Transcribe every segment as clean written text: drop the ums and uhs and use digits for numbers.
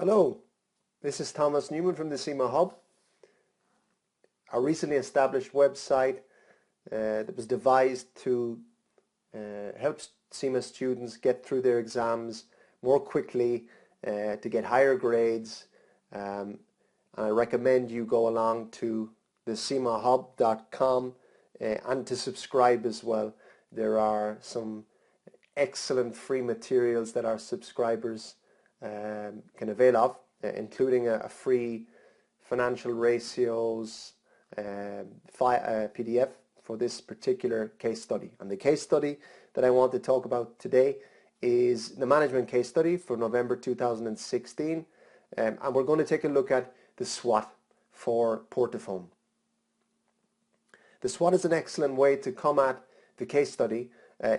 Hello, this is Thomas Newman from the CIMA Hub, a recently established website that was devised to help CIMA students get through their exams more quickly, to get higher grades. And I recommend you go along to the cimahub.com and to subscribe as well. There are some excellent free materials that our subscribers can avail of, including a free financial ratios PDF for this particular case study. And the case study that I want to talk about today is the management case study for November 2016, and we're going to take a look at the SWOT for Portafone. The SWOT is an excellent way to come at the case study.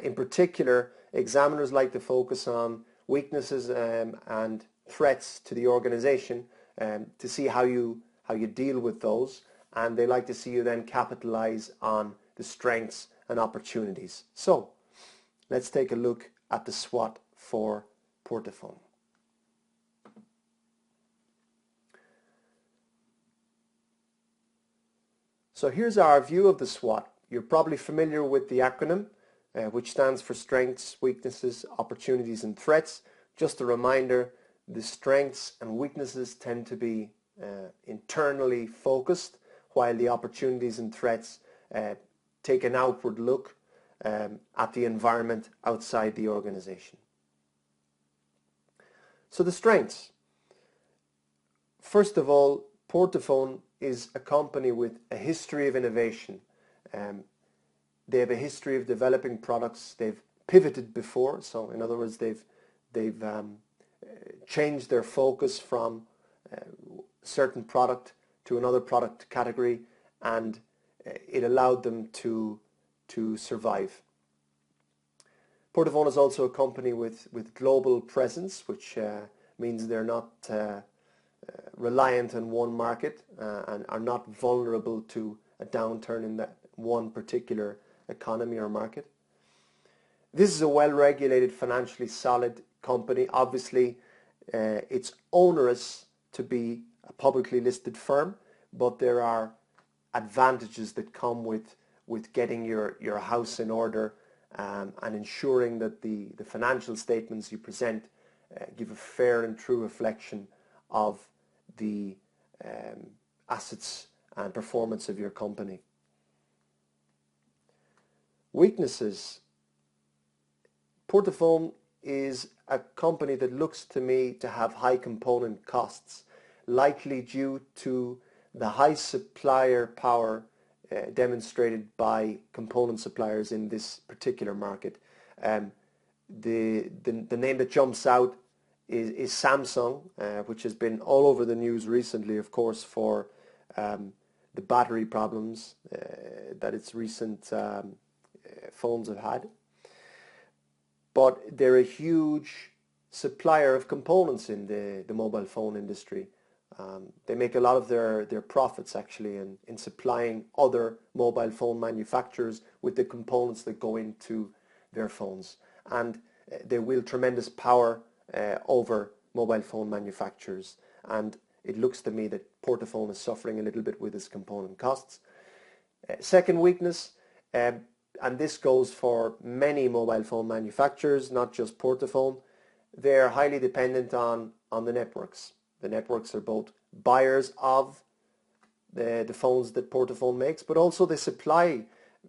In particular, examiners like to focus on weaknesses and threats to the organization to see how you deal with those, and they like to see you then capitalize on the strengths and opportunities. So let's take a look at the SWOT for Portafone. So here's our view of the SWOT. You're probably familiar with the acronym, which stands for strengths, weaknesses, opportunities, and threats. Just a reminder, the strengths and weaknesses tend to be internally focused, while the opportunities and threats take an outward look at the environment outside the organization. So the strengths. First of all, Portafone is a company with a history of innovation. They have a history of developing products. They've pivoted before, so in other words, they've changed their focus from certain product to another product category, and it allowed them to survive. Portafone is also a company with global presence, which means they're not reliant on one market and are not vulnerable to a downturn in that one particular economy or market. This is a well-regulated, financially solid company. Obviously, it's onerous to be a publicly listed firm, but there are advantages that come with getting your house in order and ensuring that the financial statements you present give a fair and true reflection of the assets and performance of your company. Weaknesses. Portafone is a company that looks to me to have high component costs, likely due to the high supplier power demonstrated by component suppliers in this particular market. The name that jumps out is Samsung, which has been all over the news recently, of course, for the battery problems that its recent phones have had. But they're a huge supplier of components in the mobile phone industry. They make a lot of their profits actually in supplying other mobile phone manufacturers with the components that go into their phones. And they wield tremendous power over mobile phone manufacturers. And it looks to me that Portafone is suffering a little bit with its component costs. Second weakness, and this goes for many mobile phone manufacturers, not just Portafone, they're highly dependent on the networks. The networks are both buyers of the phones that Portafone makes, but also they supply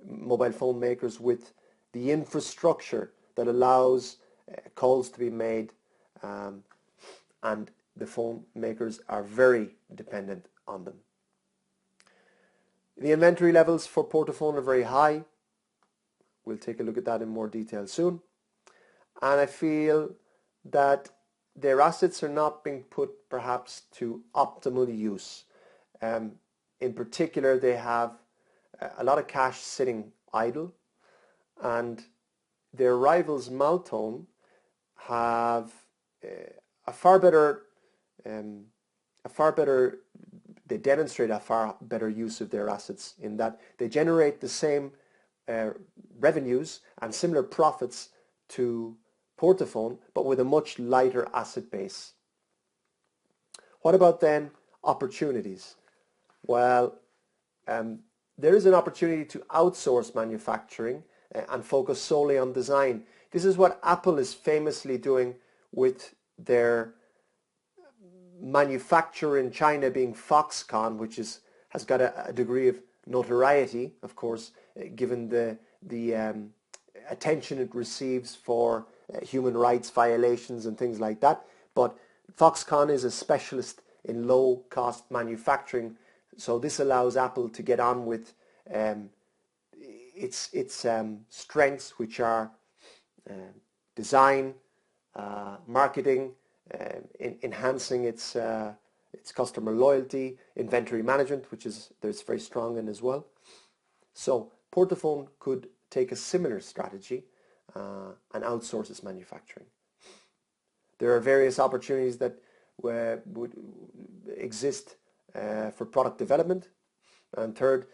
mobile phone makers with the infrastructure that allows calls to be made, and the phone makers are very dependent on them. The inventory levels for Portafone are very high. We'll take a look at that in more detail soon. And I feel that their assets are not being put perhaps to optimal use. In particular, they have a lot of cash sitting idle, and their rivals Maltone have they demonstrate a far better use of their assets in that they generate the same revenues and similar profits to Portafone, but with a much lighter asset base. What about then opportunities? Well, there is an opportunity to outsource manufacturing and focus solely on design. This is what Apple is famously doing with their manufacturer in China being Foxconn, which has got a degree of notoriety, of course, given the attention it receives for human rights violations and things like that. But Foxconn is a specialist in low-cost manufacturing, so this allows Apple to get on with its strengths, which are design, marketing, enhancing its customer loyalty, inventory management, which they're very strong in as well. So Portafone could take a similar strategy and outsource its manufacturing. There are various opportunities that would exist for product development. And third,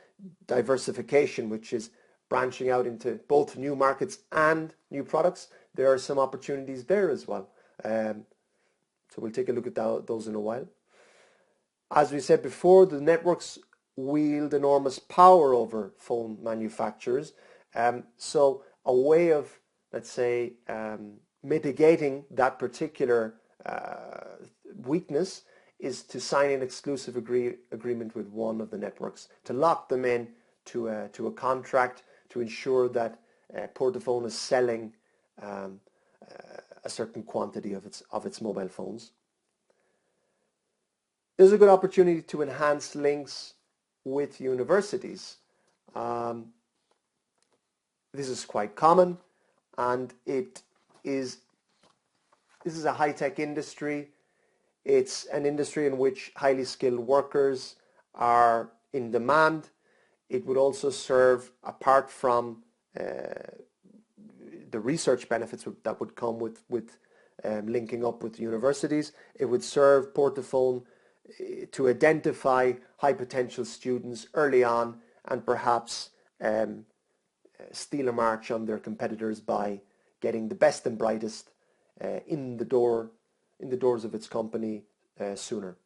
diversification, which is branching out into both new markets and new products. There are some opportunities there as well. So we'll take a look at those in a while. As we said before, the networks wield enormous power over phone manufacturers. So a way of, let's say, mitigating that particular weakness is to sign an exclusive agreement with one of the networks, to lock them in to a contract to ensure that Portafone is selling a certain quantity of its mobile phones. There's a good opportunity to enhance links with universities. This is quite common, and this is a high-tech industry. It's an industry in which highly skilled workers are in demand. It would also serve, apart from the research benefits that would come with linking up with universities, it would serve Portafone to identify high potential students early on and perhaps steal a march on their competitors by getting the best and brightest in the doors of its company sooner.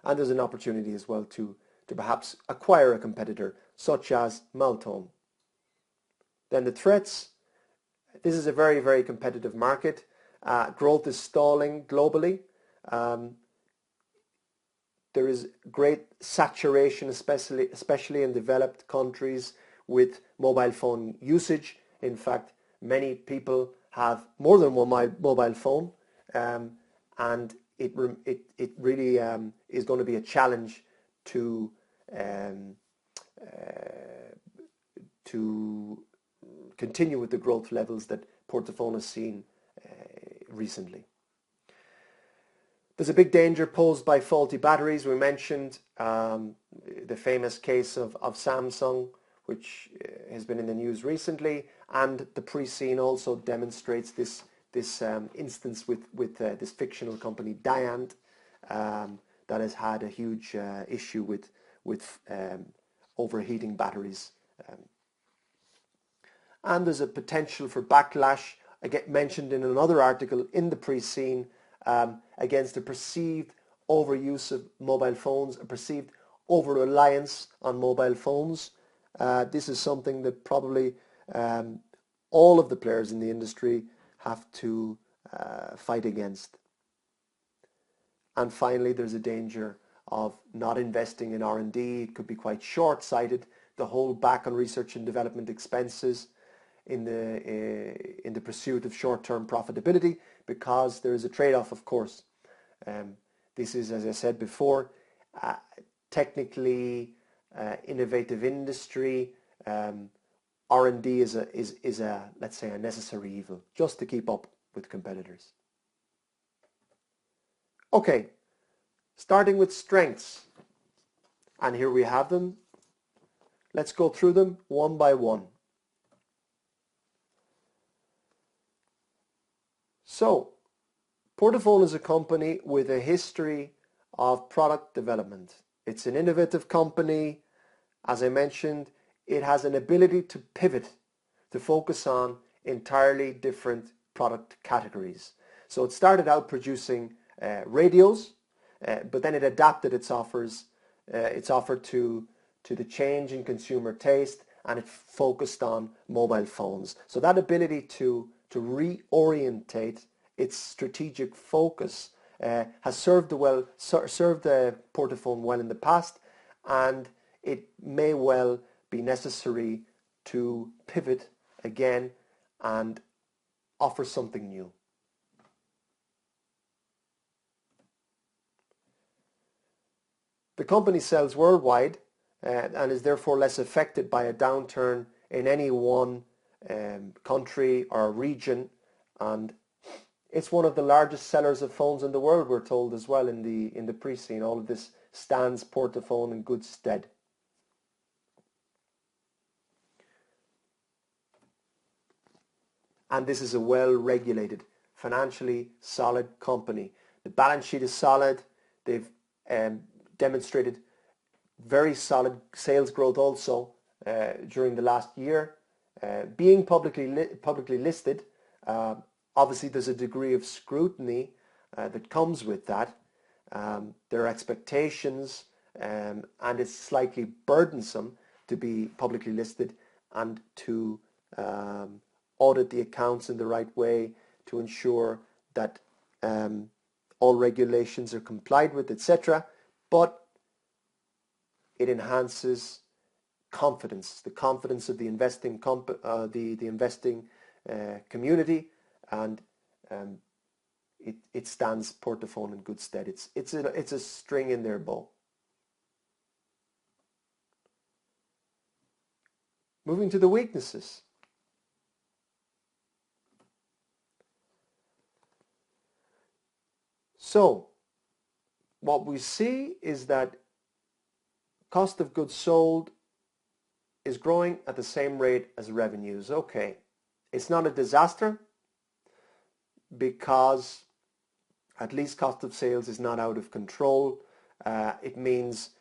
And there's an opportunity as well to perhaps acquire a competitor such as Maltone. Then the threats. This is a very, very competitive market. Growth is stalling globally. There is great saturation, especially in developed countries, with mobile phone usage. In fact, many people have more than one mobile phone, and it really is going to be a challenge to continue with the growth levels that Portafone has seen recently. There's a big danger posed by faulty batteries. We mentioned the famous case of Samsung, which has been in the news recently, and the pre-scene also demonstrates this instance with this fictional company Diant that has had a huge issue with overheating batteries. And there's a potential for backlash, again mentioned in another article in the pre-scene, against a perceived overuse of mobile phones, a perceived over-reliance on mobile phones. This is something that probably all of the players in the industry have to fight against. And finally, there's a danger of not investing in R&D. It could be quite short-sighted to hold back on research and development expenses in the pursuit of short-term profitability, because there is a trade-off, of course. This is, as I said before, technically innovative industry. R&D is a let's say a necessary evil just to keep up with competitors. Okay, starting with strengths, and here we have them. Let's go through them one by one. So, Portafone is a company with a history of product development. It's an innovative company. As I mentioned, it has an ability to pivot, to focus on entirely different product categories. So it started out producing radios, but then it adapted its offer to the change in consumer taste, and it focused on mobile phones. So that ability to reorientate its strategic focus has served the Portafone well in the past, and it may well be necessary to pivot again and offer something new. The company sells worldwide and is therefore less affected by a downturn in any one country or region, and it's one of the largest sellers of phones in the world, we're told as well in the pre-scene. All of this stands Portafone in good stead. And this is a well-regulated, financially solid company. The balance sheet is solid. They've demonstrated very solid sales growth also during the last year. Being publicly listed, obviously there's a degree of scrutiny that comes with that. There are expectations, and it's slightly burdensome to be publicly listed and to audit the accounts in the right way to ensure that all regulations are complied with, etc. But it enhances confidence, the confidence of the investing community, and it stands Portafone in good stead. It's a string in their bow. Moving to the weaknesses. So what we see is that cost of goods sold is growing at the same rate as revenues. Okay, it's not a disaster because at least cost of sales is not out of control. It means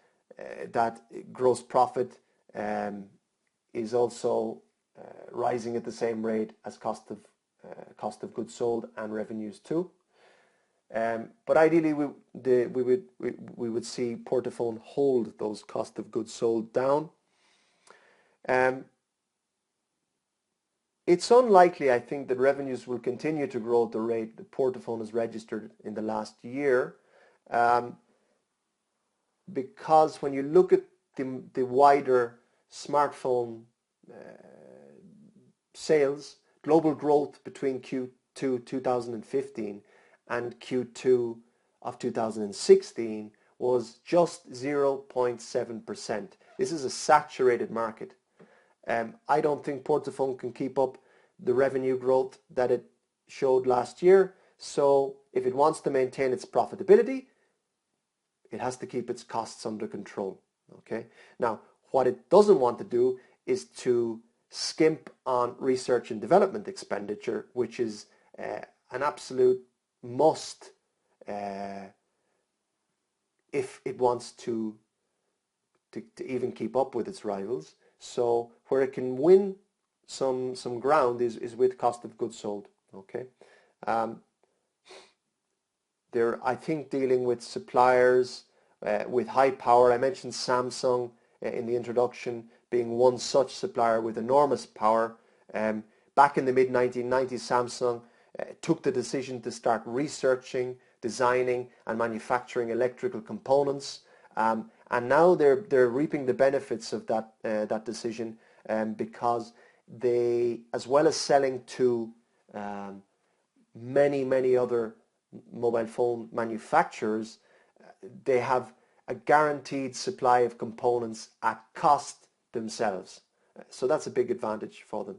that gross profit is also rising at the same rate as cost of goods sold and revenues too. But ideally, we would see Portafone hold those cost of goods sold down. It's unlikely, I think, that revenues will continue to grow at the rate that Portafone has registered in the last year, because when you look at the wider smartphone sales, global growth between Q2 2015 and Q2 of 2016 was just 0.7%. This is a saturated market. I don't think Portafone can keep up the revenue growth that it showed last year. So if it wants to maintain its profitability, it has to keep its costs under control. Okay. Now, what it doesn't want to do is to skimp on research and development expenditure, which is an absolute must if it wants to even keep up with its rivals. So where it can win some ground is with cost of goods sold. Okay, they're, I think, dealing with suppliers with high power. I mentioned Samsung in the introduction being one such supplier with enormous power. Back in the mid-1990s, Samsung took the decision to start researching, designing and manufacturing electrical components, and now they're reaping the benefits of that decision, because they, as well as selling to many other mobile phone manufacturers, they have a guaranteed supply of components at cost themselves. So that's a big advantage for them.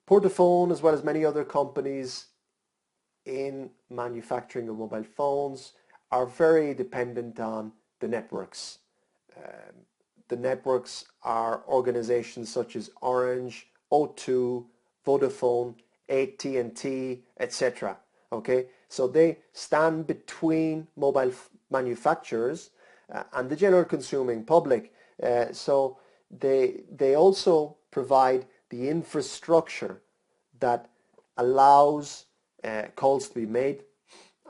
Portafone, as well as many other companies in manufacturing of mobile phones, are very dependent on the networks. The networks are organizations such as Orange, O2, Vodafone, AT&T, etc. Okay, so they stand between mobile manufacturers and the general consuming public. So they also provide the infrastructure that allows calls to be made,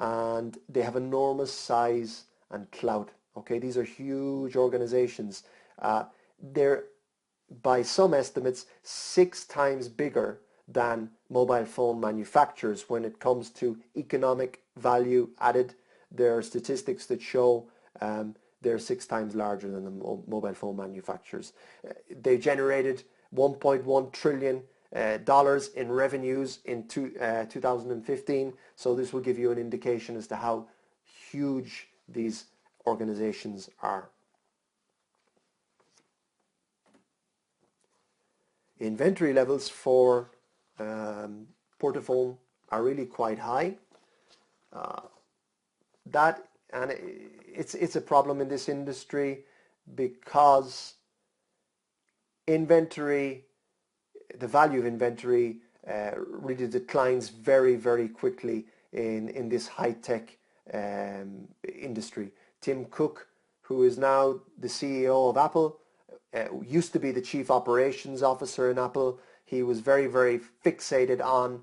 and they have enormous size and clout. Okay, these are huge organizations. They're, by some estimates, 6 times bigger than mobile phone manufacturers when it comes to economic value added. There are statistics that show they're 6 times larger than the mobile phone manufacturers. They generated $1.1 trillion dollars in revenues in 2015. So this will give you an indication as to how huge these organizations are. Inventory levels for Portafone are really quite high. It's a problem in this industry because inventory, the value of inventory really declines very, very quickly in this high-tech industry. Tim Cook, who is now the CEO of Apple, used to be the chief operations officer in Apple. He was very, very fixated on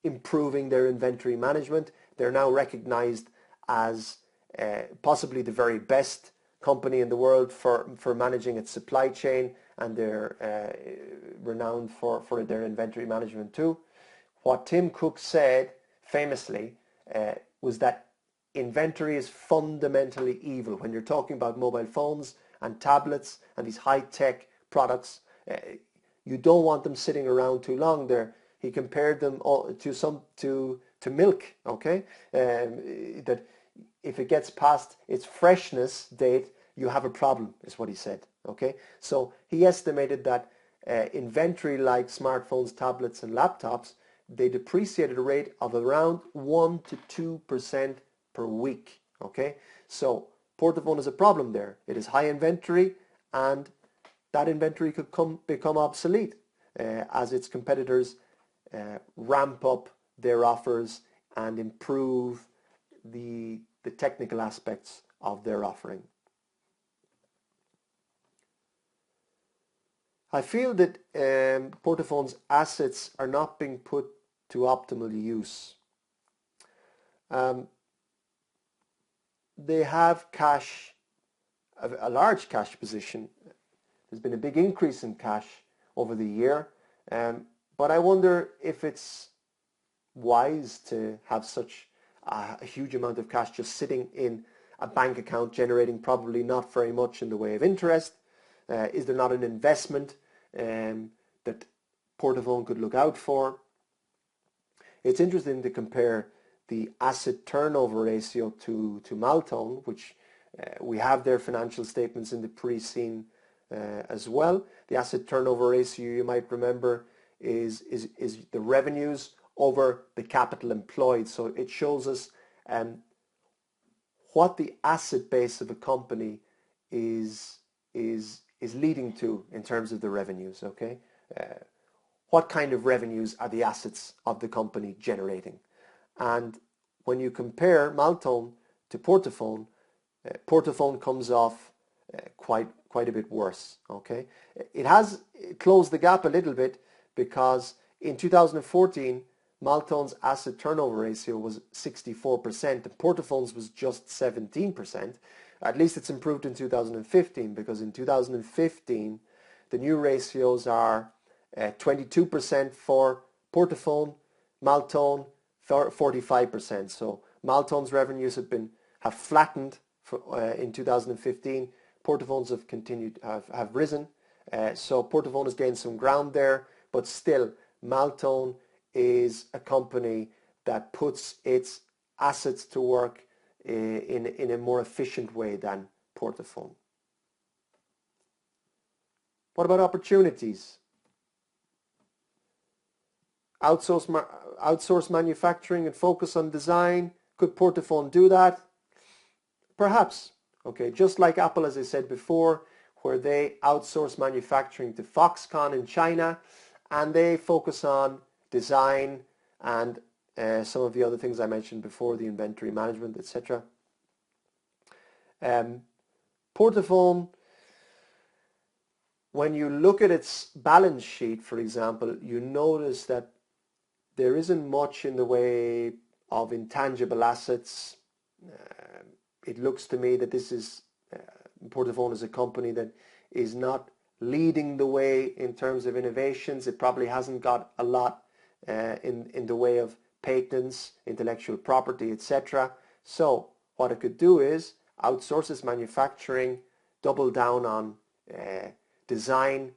improving their inventory management. They're now recognized as possibly the very best company in the world for managing its supply chain, and they're renowned for their inventory management too. What Tim Cook said famously was that inventory is fundamentally evil. When you're talking about mobile phones and tablets and these high-tech products, you don't want them sitting around too long. He compared them to milk. Okay, that if it gets past its freshness date, you have a problem, is what he said. Okay, so he estimated that inventory like smartphones, tablets, and laptops, they depreciate at a rate of around 1 to 2% per week. Okay, so Portafone is a problem there. It is high inventory, and that inventory could become obsolete as its competitors ramp up their offers and improve the technical aspects of their offering. I feel that Portafone's assets are not being put to optimal use. They have cash, a large cash position. There's been a big increase in cash over the year, but I wonder if it's wise to have such a huge amount of cash just sitting in a bank account, generating probably not very much in the way of interest. Is there not an investment that Portafone could look out for? It's interesting to compare the asset turnover ratio to Maltone, which we have their financial statements in the pre-scene as well. The asset turnover ratio, you might remember, is the revenues over the capital employed. So it shows us what the asset base of a company is leading to in terms of the revenues. Okay, what kind of revenues are the assets of the company generating? And when you compare Maltone to Portafone, Portafone comes off quite a bit worse. Okay, it has closed the gap a little bit because in 2014 Maltone's asset turnover ratio was 64% and Portafone's was just 17%. At least it's improved in 2015, because in 2015 the new ratios are 22% for Portafone, Maltone 45%. So Maltone's revenues have flattened in 2015. Portafone's have risen. So Portafone has gained some ground there, but still Maltone is a company that puts its assets to work in a more efficient way than Portafone. What about opportunities? Outsource manufacturing and focus on design. Could Portafone do that? Perhaps. Okay, just like Apple, as I said before, where they outsource manufacturing to Foxconn in China, and they focus on design and some of the other things I mentioned before, the inventory management, etc. Portafone, when you look at its balance sheet, for example, you notice that there isn't much in the way of intangible assets. It looks to me that this is Portafone is a company that is not leading the way in terms of innovations. It probably hasn't got a lot in the way of patents, intellectual property, etc. So what it could do is outsource its manufacturing, double down on design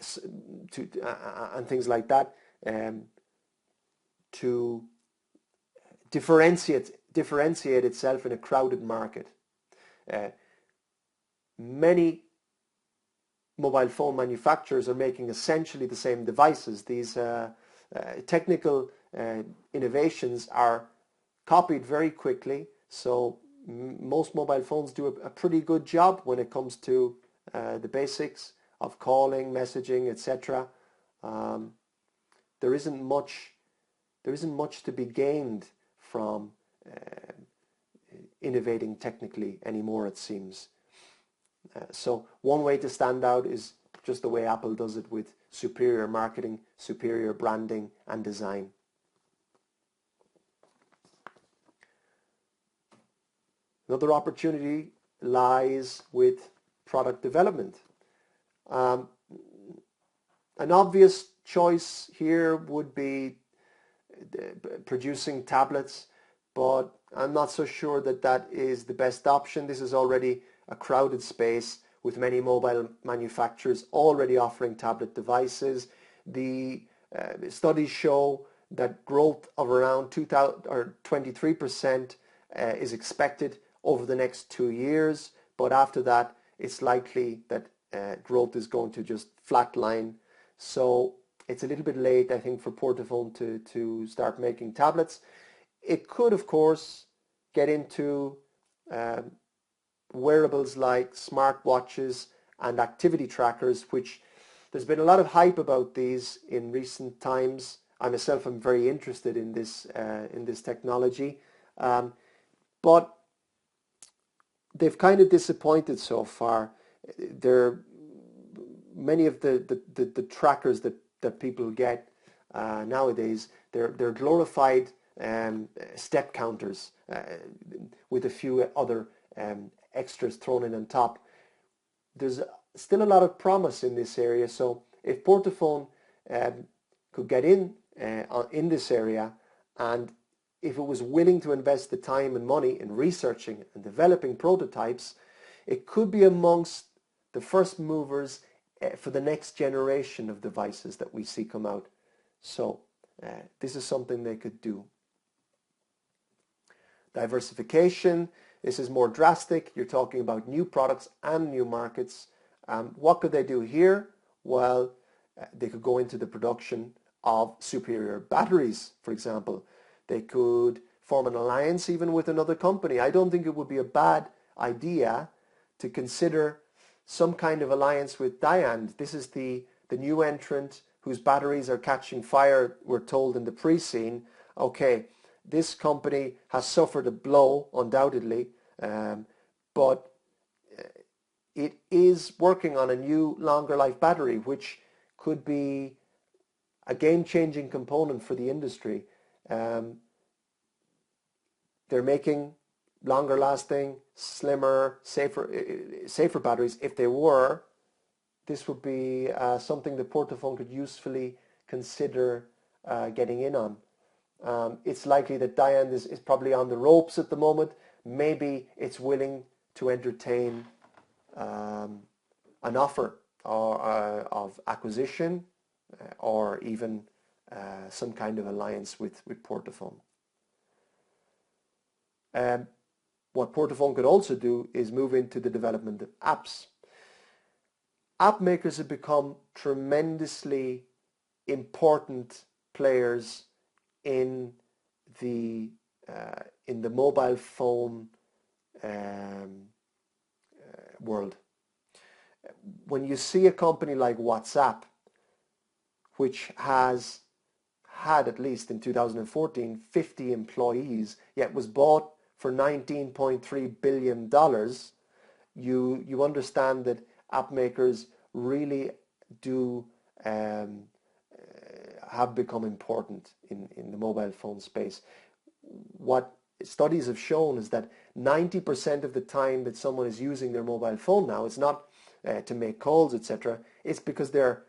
and things like that, to differentiate itself in a crowded market. Many mobile phone manufacturers are making essentially the same devices. These technical innovations are copied very quickly, so most mobile phones do a pretty good job when it comes to the basics of calling, messaging, etc. There isn't much to be gained from innovating technically anymore, it seems. So one way to stand out is just the way Apple does it, with superior marketing, superior branding and design. Another opportunity lies with product development. An obvious choice here would be producing tablets, but I'm not so sure that that is the best option. This is already a crowded space with many mobile manufacturers already offering tablet devices. The studies show that growth of around 23% is expected over the next 2 years, but after that it's likely that growth is going to just flatline. So it's a little bit late, I think, for Portafone to start making tablets. It could, of course, get into wearables like smartwatches and activity trackers, which there's been a lot of hype about these in recent times. I myself am very interested in this technology, but they've kind of disappointed so far. Many of the trackers that people get nowadays, they're glorified step counters with a few other extras thrown in on top. There's still a lot of promise in this area, so if Portafone could get in this area, and if it was willing to invest the time and money in researching and developing prototypes, it could be amongst the first movers for the next generation of devices that we see come out. So this is something they could do. Diversification. This is more drastic. You're talking about new products and new markets. What could they do here? Well, they could go into the production of superior batteries, for example. They could form an alliance even with another company. I don't think it would be a bad idea to consider some kind of alliance with Diand. This is the new entrant whose batteries are catching fire, we're told in the pre-scene. Okay, this company has suffered a blow, undoubtedly, but it is working on a new longer life battery, which could be a game-changing component for the industry. They're making longer lasting, slimmer, safer batteries. If they were, this would be something that Portafone could usefully consider getting in on. It's likely that Diand is probably on the ropes at the moment. Maybe it's willing to entertain an offer of acquisition or even some kind of alliance with Portafone. What Portafone could also do is move into the development of apps. App makers have become tremendously important players in the mobile phone world. When you see a company like WhatsApp, which has had, at least in 2014, 50 employees, yet was bought for $19.3 billion, you understand that app makers really do have become important in the mobile phone space. What studies have shown is that 90% of the time that someone is using their mobile phone now, it's not to make calls, etc. It's because they're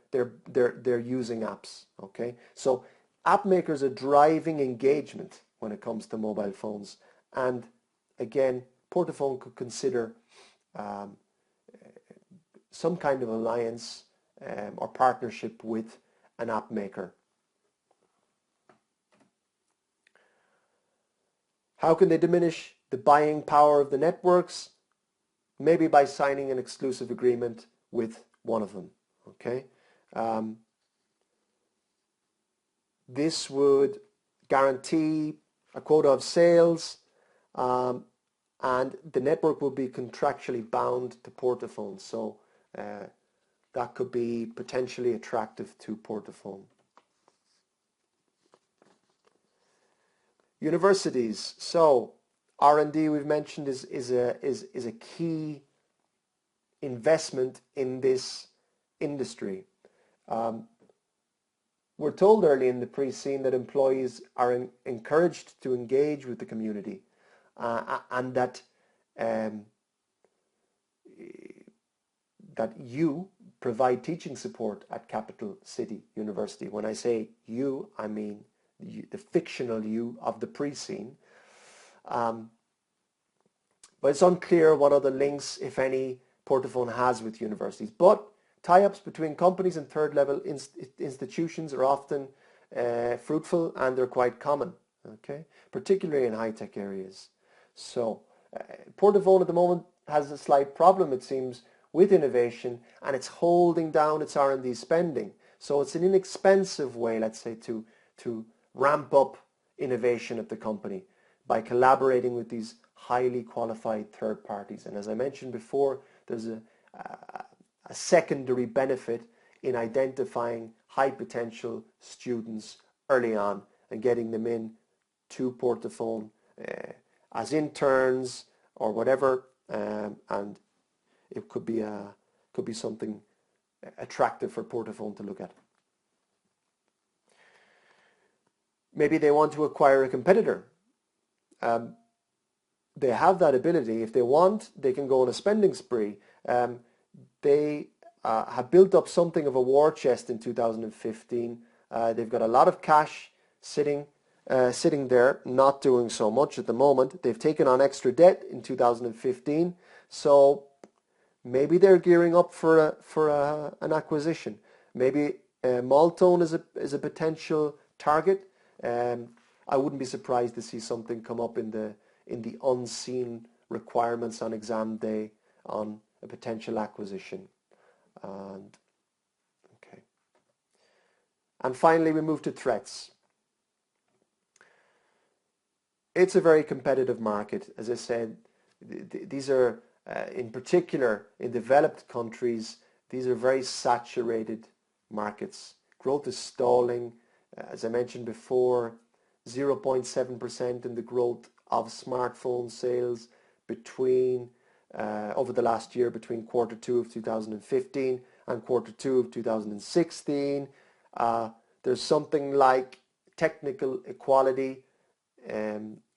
using apps. Okay, so app makers are driving engagement when it comes to mobile phones, and again, Portafone could consider some kind of alliance or partnership with an app maker. How can they diminish the buying power of the networks? Maybe by signing an exclusive agreement with one of them. Okay, this would guarantee a quota of sales, and the network will be contractually bound to Portafone. So that could be potentially attractive to Portafone. Universities. So R&D, we've mentioned, is a key investment in this industry. We're told early in the pre-scene that employees are encouraged to engage with the community, and that you provide teaching support at Capital City University. When I say you, I mean the fictional you of the pre-scene. But it's unclear what other links, if any, Portafone has with universities. But tie-ups between companies and third-level institutions are often fruitful, and they're quite common, okay? Particularly in high-tech areas. So Portafone at the moment has a slight problem, it seems, with innovation, and it's holding down its R&D spending. So it's an inexpensive way, let's say, to ramp up innovation at the company by collaborating with these highly qualified third parties. And as I mentioned before, there's a secondary benefit in identifying high potential students early on and getting them in to Portafone as interns or whatever, and it could be something attractive for Portafone to look at. Maybe they want to acquire a competitor. They have that ability. If they want, they can go on a spending spree. They have built up something of a war chest in 2015. They've got a lot of cash sitting there, not doing so much at the moment. They've taken on extra debt in 2015, so maybe they're gearing up for an acquisition. Maybe Maltone is a potential target. I wouldn't be surprised to see something come up in the unseen requirements on exam day on a potential acquisition. And finally, we move to threats. It's a very competitive market. As I said, these are, in particular, in developed countries, these are very saturated markets. Growth is stalling. As I mentioned before, 0.7% in the growth of smartphone sales over the last year, between quarter 2 of 2015 and quarter 2 of 2016. There's something like technical equality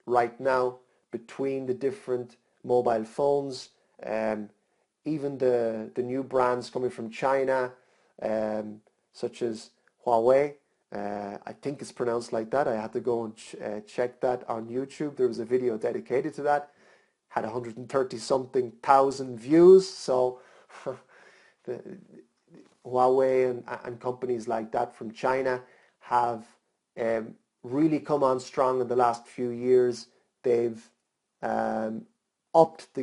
right now between the different mobile phones. Even the new brands coming from China, such as Huawei, I think it's pronounced like that. I had to go and check that on YouTube. There was a video dedicated to that. Had 130-something thousand views. So Huawei and companies like that from China have really come on strong in the last few years. They've upped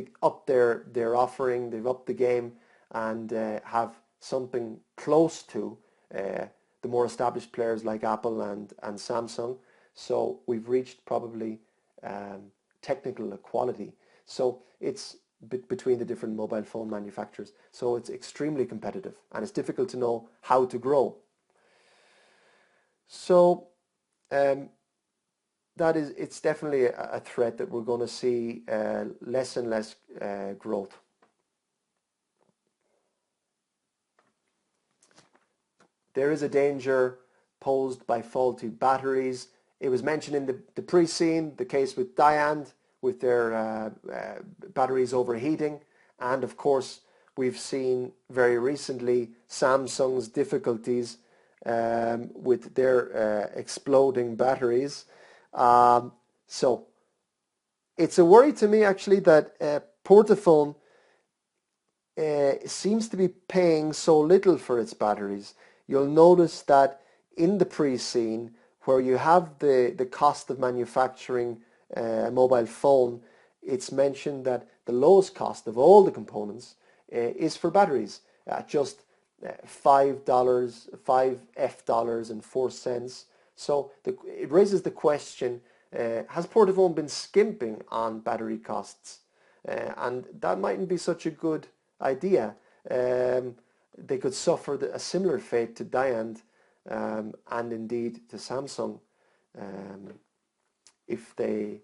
their offering. They've upped the game and have something close to the more established players like Apple and Samsung. So we've reached probably technical equality. So it's between the different mobile phone manufacturers. So it's extremely competitive, and it's difficult to know how to grow. So it's definitely a threat that we're going to see less and less growth. There is a danger posed by faulty batteries. It was mentioned in the pre-scene, the case with Diand with their batteries overheating, and of course we've seen very recently Samsung's difficulties with their exploding batteries. So it's a worry to me actually that Portafone seems to be paying so little for its batteries. You'll notice that in the pre-scene, where you have the cost of manufacturing a mobile phone, it's mentioned that the lowest cost of all the components is for batteries at just $5.04. So it raises the question, has Portafone been skimping on battery costs? And that mightn't be such a good idea. They could suffer a similar fate to Diand and indeed to Samsung if they're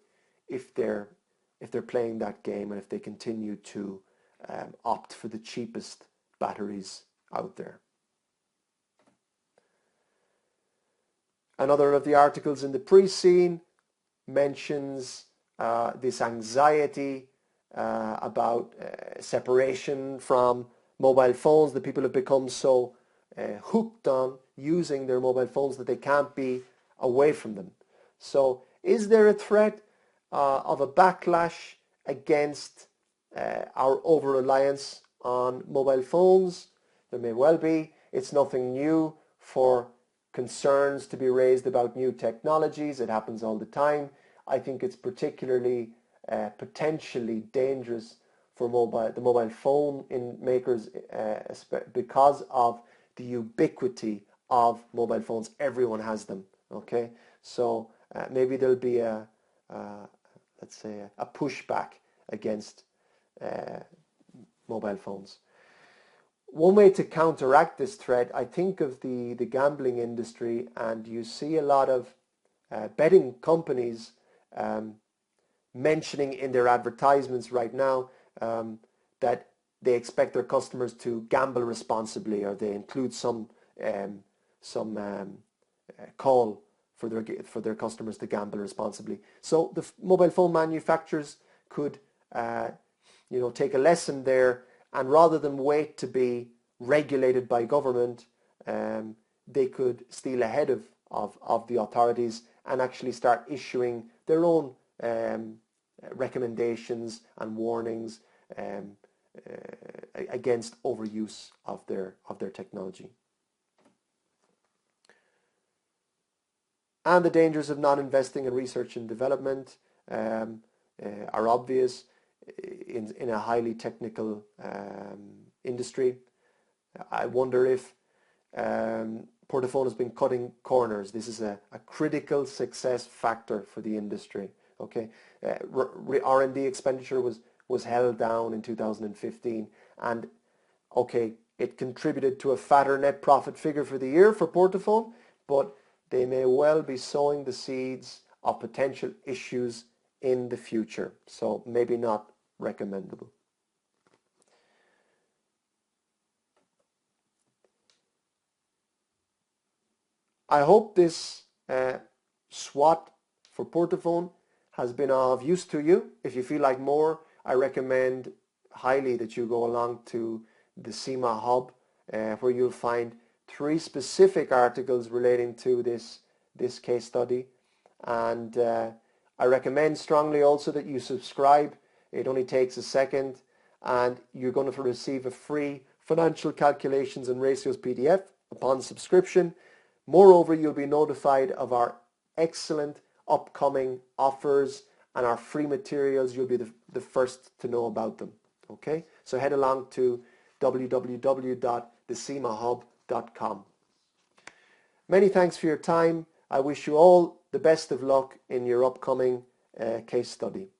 playing that game and if they continue to opt for the cheapest batteries out there. Another of the articles in the pre-scene mentions this anxiety about separation from mobile phones, that people have become so hooked on using their mobile phones that they can't be away from them. So is there a threat of a backlash against our over-reliance on mobile phones? There may well be. It's nothing new for concerns to be raised about new technologies. It happens all the time. I think it's particularly potentially dangerous for the mobile phone makers because of the ubiquity of mobile phones. Everyone has them. Okay, so maybe there'll be let's say a pushback against mobile phones. One way to counteract this threat, I think of the gambling industry, and you see a lot of betting companies mentioning in their advertisements right now that they expect their customers to gamble responsibly, or they include some call for their customers to gamble responsibly. So the mobile phone manufacturers could take a lesson there, and rather than wait to be regulated by government, they could steal ahead of the authorities and actually start issuing their own recommendations and warnings against overuse of their technology. And the dangers of not investing in research and development are obvious in a highly technical industry. I wonder if Portafone has been cutting corners. This is a critical success factor for the industry. Okay, R&D expenditure was held down in 2015, and okay, it contributed to a fatter net profit figure for the year for Portafone, but they may well be sowing the seeds of potential issues in the future. So maybe not recommendable. I hope this SWOT for Portafone has been of use to you. If you feel like more, I recommend highly that you go along to the CIMA hub, where you'll find 3 specific articles relating to this case study. And I recommend strongly also that you subscribe. It only takes a second, and you're going to receive a free financial calculations and ratios PDF upon subscription. Moreover, you'll be notified of our excellent upcoming offers and our free materials. You'll be the first to know about them. Okay, so head along to www.thecimahub.com. Many thanks for your time. I wish you all the best of luck in your upcoming case study.